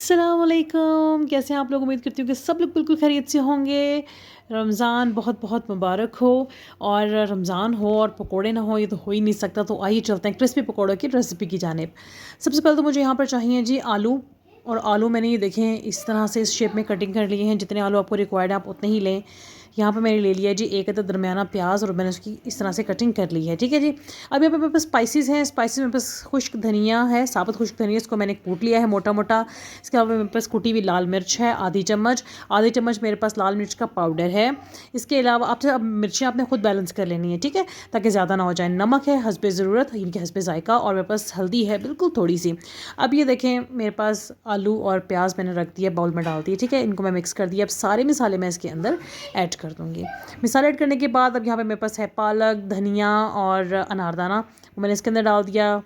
अस्सलाम वालेकुम, कैसे हैं आप लोग। उम्मीद करती हूँ कि सब लोग बिल्कुल खैरियत से होंगे। रमज़ान बहुत बहुत मुबारक हो। और रमज़ान हो और पकोड़े ना हो ये तो हो ही नहीं सकता। तो आइए चलते हैं क्रिस्पी पकोड़ों की रेसिपी की जानिब। सबसे पहले तो मुझे यहाँ पर चाहिए जी आलू। और आलू मैंने ये देखें इस तरह से इस शेप में कटिंग कर लिए हैं। जितने आलू आपको रिक्वायर्ड है आप उतने ही लें। यहाँ पर मैंने ले लिया जी एक अदद दरमियाना प्याज और मैंने उसकी इस तरह से कटिंग कर ली है। ठीक है जी। अब यहाँ पे मेरे पास स्पाइसेस हैं। स्पाइसेस मेरे पास खुश्क धनिया है, साबुत खुश्क धनिया, इसको मैंने कूट लिया है मोटा मोटा। इसके अलावा मेरे पास कुटी हुई लाल मिर्च है आधी चम्मच मेरे पास लाल मिर्च का पाउडर है। इसके अलावा आपसे अब मिर्चें आपने खुद बैलेंस कर लेनी है, ठीक है, ताकि ज़्यादा ना हो जाए। नमक है हस्बे ज़रूरत, इनके हस्बे जायका, और मेरे पास हल्दी है बिल्कुल थोड़ी सी। अब ये देखें मेरे पास आलू और प्याज मैंने रख दिया, बाउल में डाल दिया, ठीक है, इनको मैं मिक्स कर दिया। अब सारे मसाले मैं इसके अंदर ऐड कर दूँगी। मसाले ऐड करने के बाद अब यहाँ पे मेरे पास है पालक, धनिया और अनारदाना, वो मैंने इसके अंदर डाल दिया।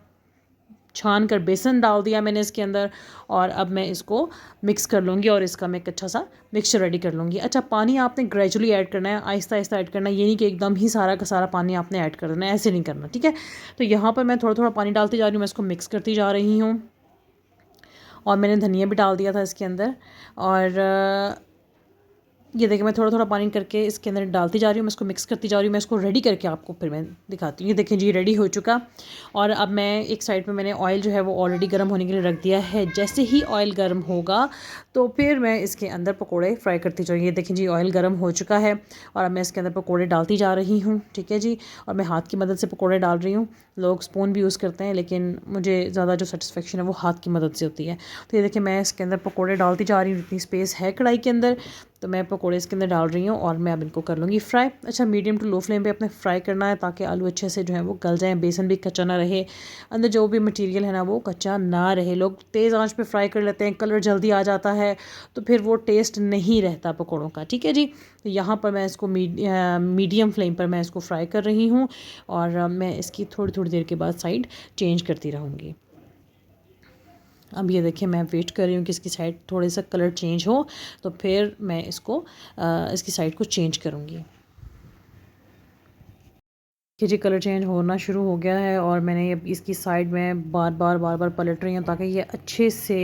छान कर बेसन डाल दिया मैंने इसके अंदर। और अब मैं इसको मिक्स कर लूँगी और इसका मैं एक अच्छा सा मिक्सचर रेडी कर लूँगी। अच्छा, पानी आपने ग्रेजुअली ऐड करना है, आहिस्ता आहिस्ता ऐड करना है। ये नहीं कि एकदम ही सारा का सारा पानी आपने ऐड कर देना है, ऐसे नहीं करना, ठीक है। तो यहाँ पर मैं थोड़ा थोड़ा पानी डालती जा रही हूँ, मैं इसको मिक्स करती जा रही हूँ। और मैंने धनिया भी डाल दिया था इसके अंदर। और ये देखिए मैं थोड़ा थोड़ा पानी करके इसके अंदर डालती जा रही हूँ, मैं इसको मिक्स करती जा रही हूँ। मैं इसको रेडी करके आपको फिर मैं दिखाती हूँ। ये देखें जी रेडी हो चुका। और अब मैं एक साइड पे मैंने ऑयल जो है वो ऑलरेडी गर्म होने के लिए रख दिया है। जैसे ही ऑयल गर्म होगा तो फिर मैं इसके अंदर पकोड़े फ्राई करती जाऊँ। ये देखें जी ऑयल गर्म हो चुका है और अब मैं इसके अंदर पकोड़े डालती जा रही हूँ, ठीक है जी। और मैं हाथ की मदद से पकोड़े डाल रही हूँ। लोग स्पून भी यूज़ करते हैं लेकिन मुझे ज़्यादा जो सेटिस्फेक्शन है वो हाथ की मदद से होती है। तो ये देखिए मैं इसके अंदर पकोड़े डालती जा रही हूँ। इतनी स्पेस है कढ़ाई के अंदर, तो मैं पकोड़े इसके अंदर डाल रही हूँ और मैं अब इनको कर लूँगी फ्राई। अच्छा, मीडियम टू लो फ्लेम पे अपने फ्राई करना है ताकि आलू अच्छे से जो है वो गल जाएँ, बेसन भी कच्चा ना रहे, अंदर जो भी मटेरियल है ना वो कच्चा ना रहे। लोग तेज़ आंच पे फ्राई कर लेते हैं, कलर जल्दी आ जाता है तो फिर वो टेस्ट नहीं रहता पकोड़ों का, ठीक है जी। तो यहाँ पर मैं इसको मीडियम फ्लेम पर मैं इसको फ्राई कर रही हूँ और मैं इसकी थोड़ी थोड़ी देर के बाद साइड चेंज करती रहूँगी। अब ये देखिए मैं वेट कर रही हूँ कि इसकी साइड थोड़े सा कलर चेंज हो तो फिर मैं इसको इसकी साइड को चेंज करूँगी। कि जी कलर चेंज होना शुरू हो गया है और मैंने इसकी साइड में बार बार पलट रही हूँ ताकि ये अच्छे से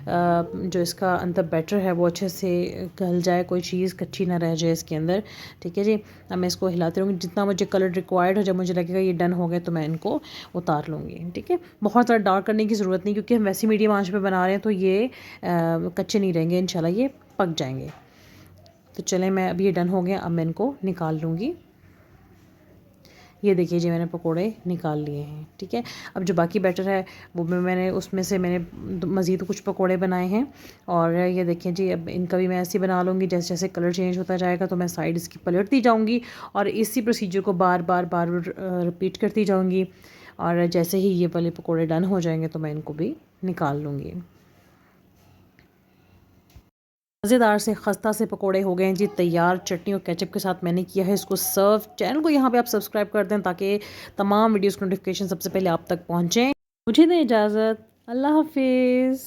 जो इसका अंदर बैटर है वो अच्छे से गल जाए, कोई चीज़ कच्ची ना रह जाए इसके अंदर, ठीक है जी। अब मैं इसको हिलाती रहूँगी जितना मुझे कलर रिक्वायर्ड हो। जब मुझे लगेगा ये डन हो गए तो मैं इनको उतार लूँगी, ठीक है। बहुत ज़्यादा डार्क करने की ज़रूरत नहीं क्योंकि हम वैसे मीडियम आंच पे बना रहे हैं तो ये कच्चे नहीं रहेंगे, इंशाल्लाह ये पक जाएंगे। तो चलें मैं अब ये डन हो गया, अब मैं इनको निकाल लूँगी। ये देखिए जी मैंने पकोड़े निकाल लिए हैं, ठीक है। अब जो बाकी बैटर है वो मैंने उसमें से मैंने मज़ीद कुछ पकोड़े बनाए हैं। और ये देखिए जी अब इनका भी मैं ऐसे ही बना लूँगी। जैसे जैसे कलर चेंज होता जाएगा तो मैं साइड इसकी पलटती जाऊँगी और इसी प्रोसीजर को बार बार रिपीट करती जाऊँगी। और जैसे ही ये वाले पकोड़े डन हो जाएंगे तो मैं इनको भी निकाल लूँगी। मज़ेदार से खस्ता से पकोड़े हो गए हैं जी तैयार। चटनी और केचप के साथ मैंने किया है इसको सर्व। चैनल को यहाँ पे आप सब्सक्राइब कर दें ताकि तमाम वीडियोज़ की नोटिफिकेशन सबसे पहले आप तक पहुँचें। मुझे दें इजाज़त, अल्लाह हाफिज़।